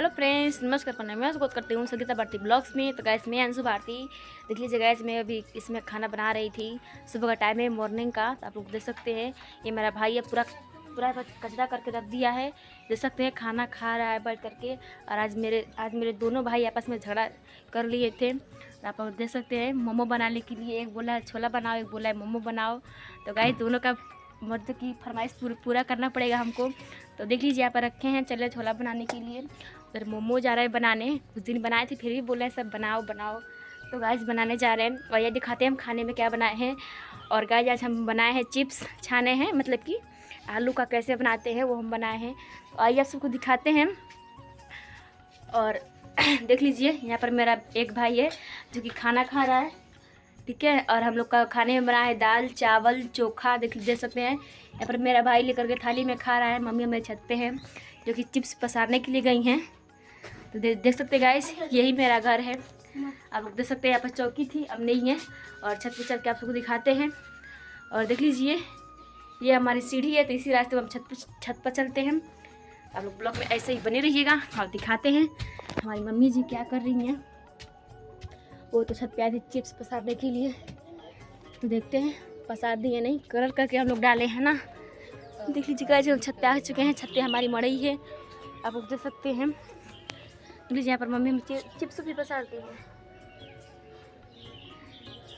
Hello friends, नमस्कार। करना मैं स्वागत करती हूँ संगीता भारती ब्लॉग्स में। तो गैस मैं अंशु भारती। देख लीजिए गैस, मैं अभी इसमें खाना बना रही थी। सुबह का टाइम है, मॉर्निंग का। तो आप लोग देख सकते हैं, ये मेरा भाई है पूरा कचरा करके रख दिया है। देख सकते हैं खाना खा रहा है बैठ करके। और आज मेरे दोनों भाई आपस में झगड़ा कर लिए थे। तो आप लोग देख सकते हैं, मोमो बनाने के लिए एक बोला है छोला बनाओ, एक बोला है मोमो बनाओ। तो गाइस दोनों का मर्द की फरमाइश पूरा करना पड़ेगा हमको। तो देख लीजिए यहाँ पर रखे हैं, चले छोला बनाने के लिए। उधर मोमो जा रहा है बनाने। उस दिन बनाए थे, फिर भी बोले हैं सब बनाओ बनाओ। तो गाइस बनाने जा रहे हैं और ये दिखाते हैं हम खाने में क्या बनाए हैं। और गाइस आज हम बनाए हैं चिप्स छाने हैं, मतलब कि आलू का कैसे बनाते हैं वो हम बनाए हैं। तो आइए आप सबको दिखाते हैं। और देख लीजिए यहाँ पर मेरा एक भाई है जो कि खाना खा रहा है, ठीक है। और हम लोग का खाने में बना है दाल चावल चोखा। देख सकते हैं यहाँ पर मेरा भाई लेकर के थाली में खा रहा है। मम्मी मेरे छत पे हैं जो कि चिप्स पसारने के लिए गई हैं। तो देख सकते हैं गाइस, यही मेरा घर है। आप लोग देख सकते हैं यहाँ पर चौकी थी, अब नहीं है। और छत पे चल के आप सबको दिखाते हैं। और देख लीजिए ये हमारी सीढ़ी है, तो इसी रास्ते में हम छत पर चलते हैं। आप लोग ब्लॉग में ऐसे ही बने रहिएगा और दिखाते हैं हमारी मम्मी जी क्या कर रही हैं। वो तो छत पे आई थी चिप्स पसारने के लिए। तो देखते हैं, पसार दिए नहीं, कलर करके हम लोग डाले हैं ना। देख लीजिए गाइस, हम छत पे आ चुके हैं। छत पे हमारी मड़ई है, आप लोग देख सकते हैं। देख लीजिए यहाँ पर मम्मी चिप्स भी पसारती हैं।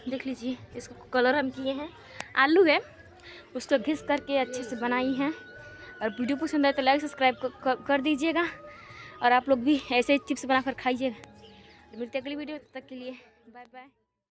देख लीजिए इसको कलर हम किए हैं, आलू है उसको घिस करके अच्छे से बनाई हैं। और वीडियो पसंद आए तो लाइक सब्सक्राइब कर दीजिएगा। और आप लोग भी ऐसे चिप्स बनाकर खाइएगा। मिलते हैं अगली वीडियो, तब तक के लिए बाय बाय।